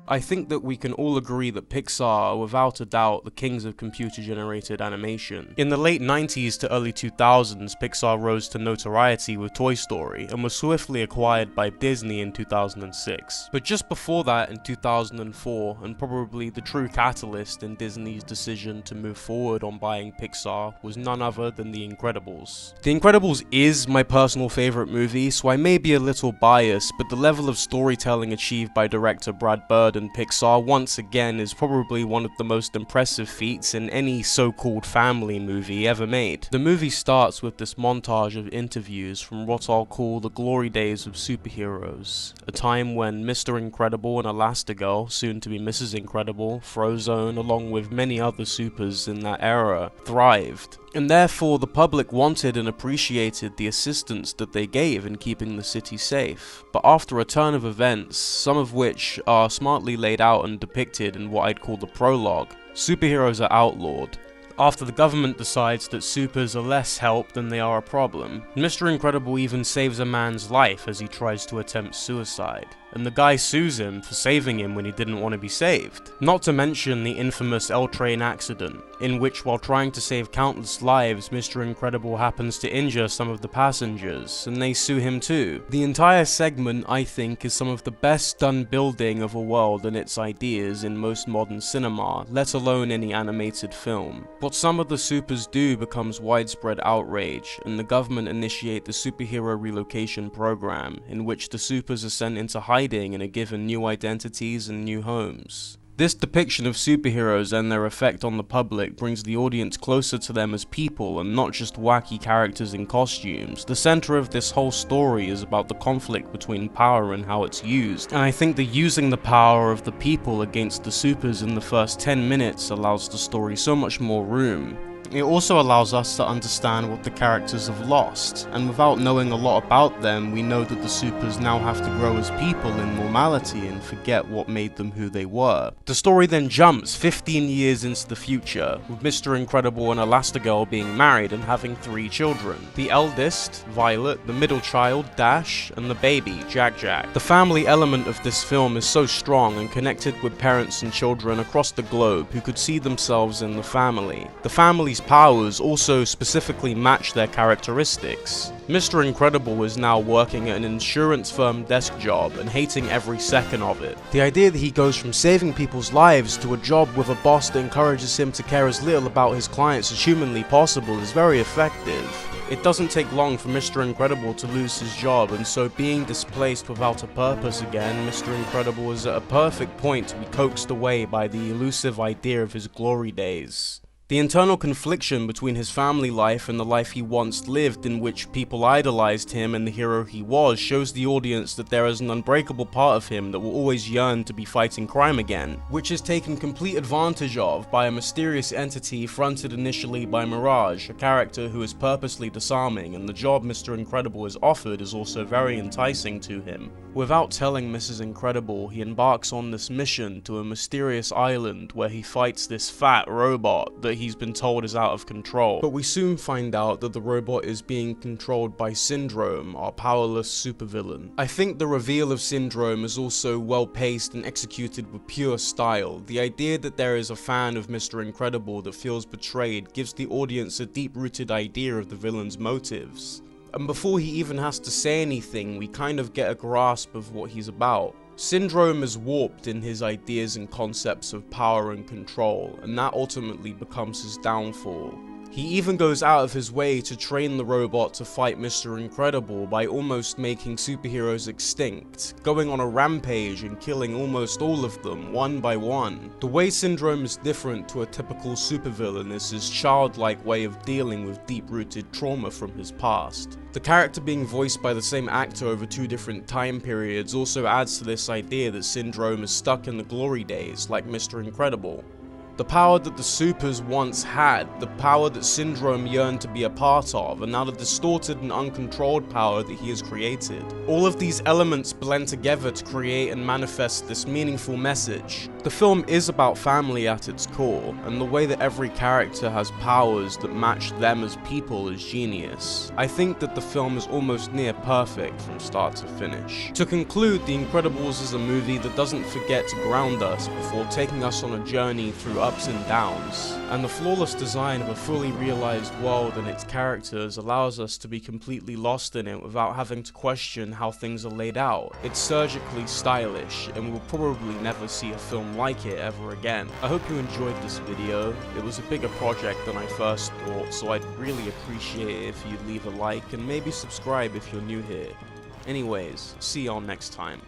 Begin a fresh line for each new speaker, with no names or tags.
I think that we can all agree that Pixar are without a doubt the kings of computer-generated animation. In the late 90s to early 2000s, Pixar rose to notoriety with Toy Story and was swiftly acquired by Disney in 2006. But just before that, in 2004, and probably the true catalyst in Disney's decision to move forward on buying Pixar, was none other than The Incredibles. The Incredibles is my personal favorite movie, so I may be a little biased, but the level of storytelling achieved by director Brad Bird and Pixar once again is probably one of the most impressive feats in any so-called family movie ever made. The movie starts with this montage of interviews from what I'll call the glory days of superheroes, a time when Mr. Incredible and Elastigirl, soon to be Mrs. Incredible, Frozone, along with many other supers in that era, thrived. And therefore the public wanted and appreciated the assistance that they gave in keeping the city safe. But after a turn of events, some of which are smartly laid out and depicted in what I'd call the prologue, superheroes are outlawed. After the government decides that supers are less help than they are a problem, Mr. Incredible even saves a man's life as he tries to attempt suicide, and the guy sues him for saving him when he didn't want to be saved. Not to mention the infamous L-Train accident, in which while trying to save countless lives, Mr. Incredible happens to injure some of the passengers, and they sue him too. The entire segment, I think, is some of the best done building of a world and its ideas in most modern cinema, let alone any animated film. What some of the supers do becomes widespread outrage, and the government initiate the Superhero Relocation Program, in which the supers are sent into hiding and are given new identities and new homes. This depiction of superheroes and their effect on the public brings the audience closer to them as people and not just wacky characters in costumes. The center of this whole story is about the conflict between power and how it's used, and I think that using the power of the people against the supers in the first 10 minutes allows the story so much more room. It also allows us to understand what the characters have lost, and without knowing a lot about them, we know that the supers now have to grow as people in normality and forget what made them who they were. The story then jumps 15 years into the future, with Mr. Incredible and Elastigirl being married and having 3 children. The eldest, Violet, the middle child, Dash, and the baby, Jack-Jack. The family element of this film is so strong and connected with parents and children across the globe who could see themselves in the family. The family's powers also specifically match their characteristics. Mr. Incredible is now working at an insurance firm desk job and hating every second of it. The idea that he goes from saving people's lives to a job with a boss that encourages him to care as little about his clients as humanly possible is very effective. It doesn't take long for Mr. Incredible to lose his job, and so being displaced without a purpose again, Mr. Incredible is at a perfect point to be coaxed away by the elusive idea of his glory days. The internal confliction between his family life and the life he once lived, in which people idolized him and the hero he was, shows the audience that there is an unbreakable part of him that will always yearn to be fighting crime again, which is taken complete advantage of by a mysterious entity fronted initially by Mirage, a character who is purposely disarming, and the job Mr. Incredible is offered is also very enticing to him. Without telling Mrs. Incredible, he embarks on this mission to a mysterious island where he fights this fat robot that he's been told is out of control. But we soon find out that the robot is being controlled by Syndrome, our powerless supervillain. I think the reveal of Syndrome is also well paced and executed with pure style. The idea that there is a fan of Mr. Incredible that feels betrayed gives the audience a deep-rooted idea of the villain's motives. And before he even has to say anything, we kind of get a grasp of what he's about. Syndrome is warped in his ideas and concepts of power and control, and that ultimately becomes his downfall. He even goes out of his way to train the robot to fight Mr. Incredible by almost making superheroes extinct, going on a rampage and killing almost all of them, one by one. The way Syndrome is different to a typical supervillain is his childlike way of dealing with deep-rooted trauma from his past. The character being voiced by the same actor over 2 different time periods also adds to this idea that Syndrome is stuck in the glory days, like Mr. Incredible. The power that the Supers once had, the power that Syndrome yearned to be a part of, and now the distorted and uncontrolled power that he has created. All of these elements blend together to create and manifest this meaningful message. The film is about family at its core, and the way that every character has powers that match them as people is genius. I think that the film is almost near perfect from start to finish. To conclude, The Incredibles is a movie that doesn't forget to ground us before taking us on a journey through ups and downs, and the flawless design of a fully realized world and its characters allows us to be completely lost in it without having to question how things are laid out. It's surgically stylish, and we'll probably never see a film like it ever again. I hope you enjoyed this video. It was a bigger project than I first thought, so I'd really appreciate it if you'd leave a like and maybe subscribe if you're new here. Anyways, see y'all next time.